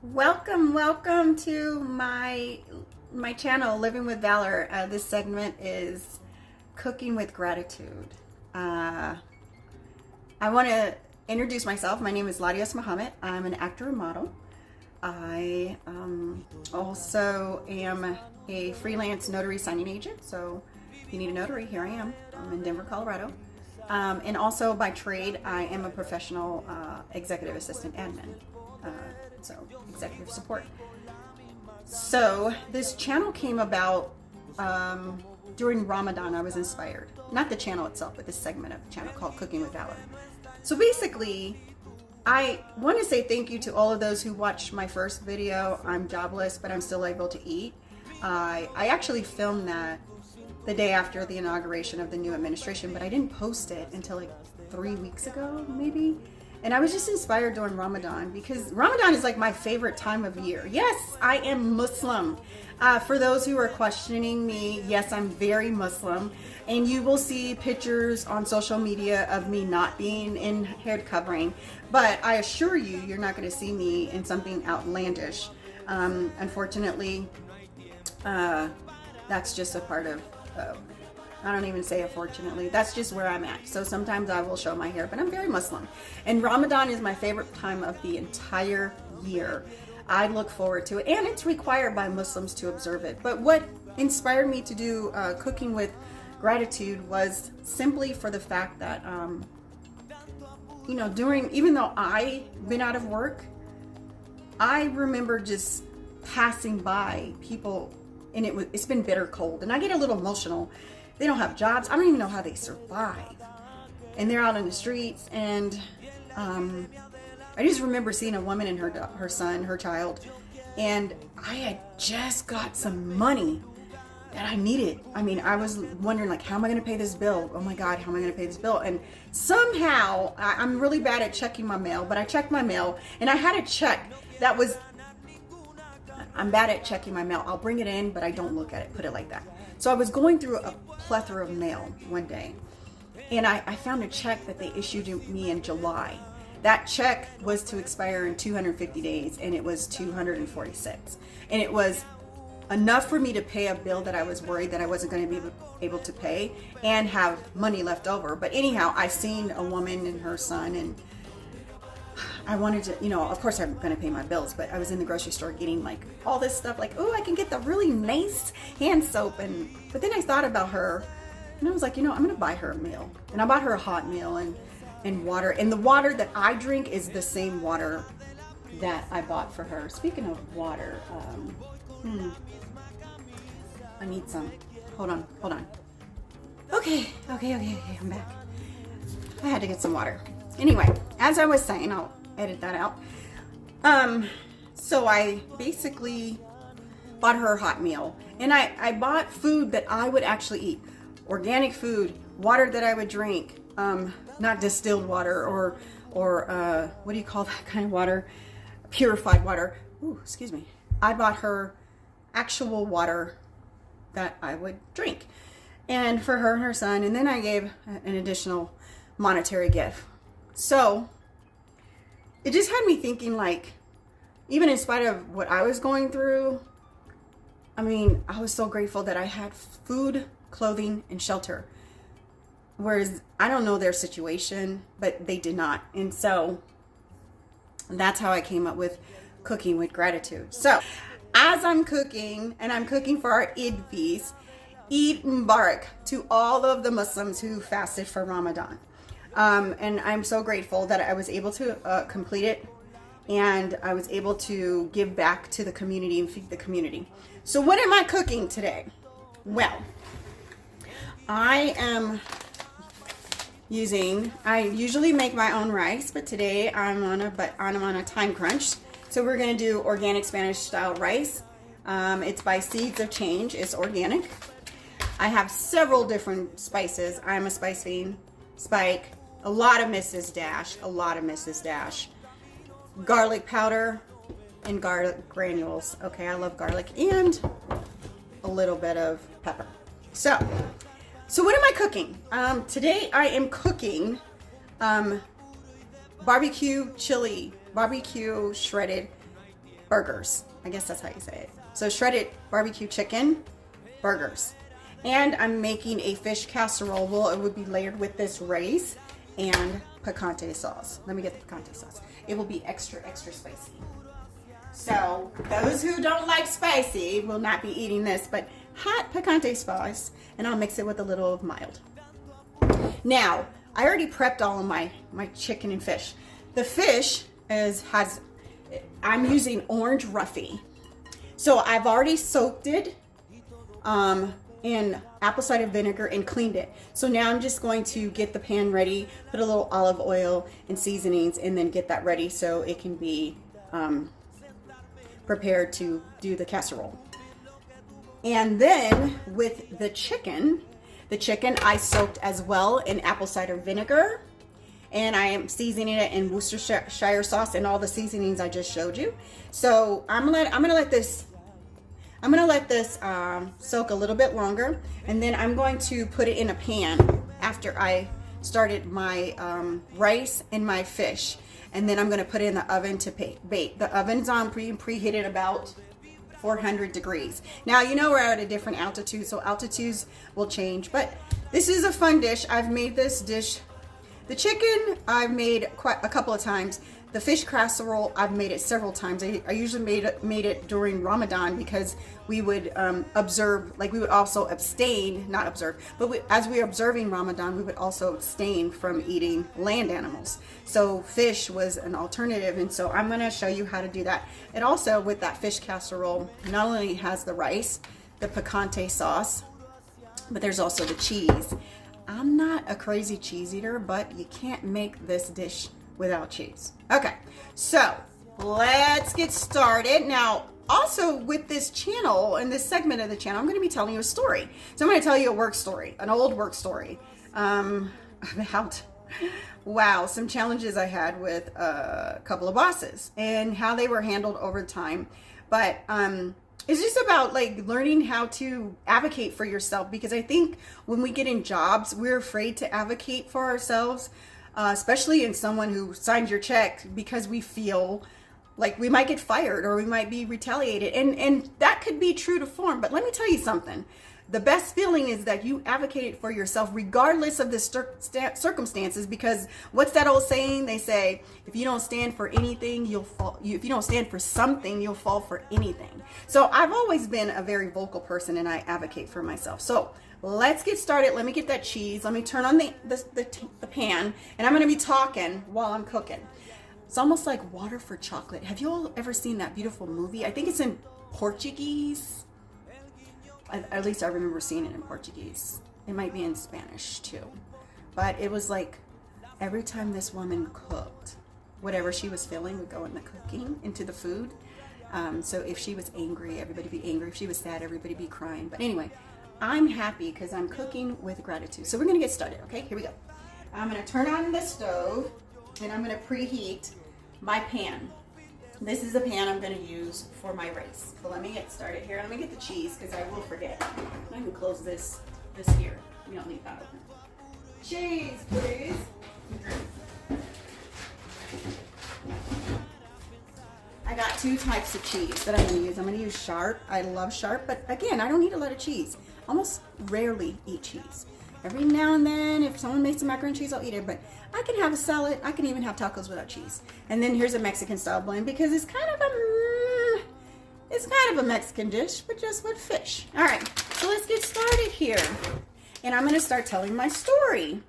Welcome to my channel, Living with Valor. This segment is cooking with gratitude. I want to introduce myself. My name is Ladias Muhammad. I'm an actor and model. I also am a freelance notary signing agent. So if you need a notary, here I am. I'm in Denver, Colorado. And also by trade, I am a professional executive assistant admin. So executive support. So this channel came about during Ramadan. I was inspired, not the channel itself, but this segment of the channel called Cooking with Valor. So basically, I want to say thank you to all of those who watched my first video. I'm jobless, but I'm still able to eat. I actually filmed that the day after the inauguration of the new administration, but I didn't post it until like 3 weeks ago, maybe. And I was just inspired during Ramadan because Ramadan is like my favorite time of year. Yes, I am Muslim. For those who are questioning me, yes, I'm very Muslim. And you will see pictures on social media of me not being in head covering. But I assure you, you're not going to see me in something outlandish. Unfortunately, that's just a part of... I don't even say unfortunately. That's just where I'm at. So sometimes I will show my hair, but I'm very Muslim. And Ramadan is my favorite time of the entire year. I look forward to it, and it's required by Muslims to observe it. But what inspired me to do Cooking with Gratitude was simply for the fact that, even though I've been out of work, I remember just passing by people, and it's been bitter cold, and I get a little emotional. They don't have jobs. I don't even know how they survive. And they're out in the streets. And I just remember seeing a woman and her son, her child. And I had just got some money that I needed. I mean, I was wondering, like, how am I going to pay this bill? Oh my God, how am I going to pay this bill? And somehow, I'm really bad at checking my mail, but I checked my mail. And I had a check that was... I'm bad at checking my mail. I'll bring it in, but I don't look at it, put it like that. So I was going through a plethora of mail one day, and I found a check that they issued me in July. That check was to expire in 250 days, and it was 246. And it was enough for me to pay a bill that I was worried that I wasn't going to be able to pay and have money left over. But anyhow, I seen a woman and her son, and I wanted to, of course I'm going to pay my bills, but I was in the grocery store getting like all this stuff, like, oh, I can get the really nice hand soap. But then I thought about her, and I was like, I'm going to buy her a meal. And I bought her a hot meal and water. And the water that I drink is the same water that I bought for her. Speaking of water, I need some. Hold on. Okay, I'm back. I had to get some water. Anyway, as I was saying, I'll edit that out. So I basically bought her a hot meal, and I bought food that I would actually eat. Organic food, water that I would drink, not distilled water or what do you call that kind of water? Purified water. Ooh, excuse me. I bought her actual water that I would drink, and for her and her son, and then I gave an additional monetary gift. So it just had me thinking, like, even in spite of what I was going through, I mean, I was so grateful that I had food, clothing, and shelter. Whereas I don't know their situation, but they did not. And so that's how I came up with Cooking with Gratitude. So as I'm cooking, and I'm cooking for our Eid feast, Eid Mubarak to all of the Muslims who fasted for Ramadan. And I'm so grateful that I was able to complete it, and I was able to give back to the community and feed the community. So what am I cooking today? Well, I usually make my own rice, but today I'm on a time crunch. So we're going to do organic Spanish style rice. It's by Seeds of Change. It's organic. I have several different spices. I'm a spice fiend. Spike. A lot of Mrs. Dash. Garlic powder and garlic granules. Okay, I love garlic, and a little bit of pepper. So what am I cooking? Today I am cooking barbecue chili, barbecue shredded burgers. I guess that's how you say it. So shredded barbecue chicken burgers. And I'm making a fish casserole. Well, it would be layered with this rice and picante sauce. Let me get the picante sauce. It will be extra, extra spicy. So those who don't like spicy will not be eating this, but hot picante sauce, and I'll mix it with a little of mild. Now, I already prepped all of my chicken and fish. The fish I'm using orange roughy. So I've already soaked it in apple cider vinegar and cleaned it. So now I'm just going to get the pan ready, put a little olive oil and seasonings, and then get that ready so it can be prepared to do the casserole. And then with the chicken I soaked as well in apple cider vinegar, and I am seasoning it in Worcestershire sauce and all the seasonings I just showed you. So I'm gonna let this soak a little bit longer, and then I'm going to put it in a pan after I started my rice and my fish, and then I'm going to put it in the oven to bake. The oven's on preheated about 400 degrees. Now, you know, we're at a different altitude, so altitudes will change, but this is a fun dish. I've made this dish. The chicken I've made quite a couple of times. The fish casserole, I've made it several times. I usually made it during Ramadan because we would observe, like we would also abstain, not observe, but as we were observing Ramadan, we would also abstain from eating land animals. So fish was an alternative, and so I'm gonna show you how to do that. It also, with that fish casserole, not only has the rice, the picante sauce, but there's also the cheese. I'm not a crazy cheese eater, but you can't make this dish without cheese. Okay, so let's get started. Now, also with this channel, in this segment of the channel, I'm going to be telling you a story. So I'm going to tell you a work story, an old work story, about, wow, some challenges I had with a couple of bosses and how they were handled over time. But it's just about like learning how to advocate for yourself, because I think when we get in jobs, we're afraid to advocate for ourselves. Especially in someone who signs your check, because we feel like we might get fired or we might be retaliated. And that could be true to form. But let me tell you something. The best feeling is that you advocated for yourself regardless of the circumstances, because what's that old saying? They say, if you don't stand for anything, you'll fall. If you don't stand for something, you'll fall for anything. So I've always been a very vocal person, and I advocate for myself. So let's get started. Let me get that cheese. Let me turn on the pan, and I'm going to be talking while I'm cooking. It's almost like Water for Chocolate. Have you all ever seen that beautiful movie? I think it's in Portuguese. At least I remember seeing it in Portuguese. It might be in Spanish too. But it was like every time this woman cooked, whatever she was feeling would go in the cooking, into the food. So if she was angry, everybody be angry. If she was sad, everybody be crying. But anyway, I'm happy because I'm cooking with gratitude. So we're going to get started, okay? Here we go. I'm going to turn on the stove, and I'm going to preheat my pan. This is the pan I'm going to use for my rice. So let me get started here. Let me get the cheese because I will forget. I can close this here. We don't need that open. Cheese, please. I got two types of cheese that I'm going to use. I'm going to use Sharp. I love Sharp, but again, I don't eat a lot of cheese. Almost rarely eat cheese. Every now and then, if someone makes some macaroni and cheese, I'll eat it, but I can have a salad. I can even have tacos without cheese. And then here's a Mexican style blend, because it's kind of a Mexican dish, but just with fish. All right, so let's get started here. And I'm going to start telling my story.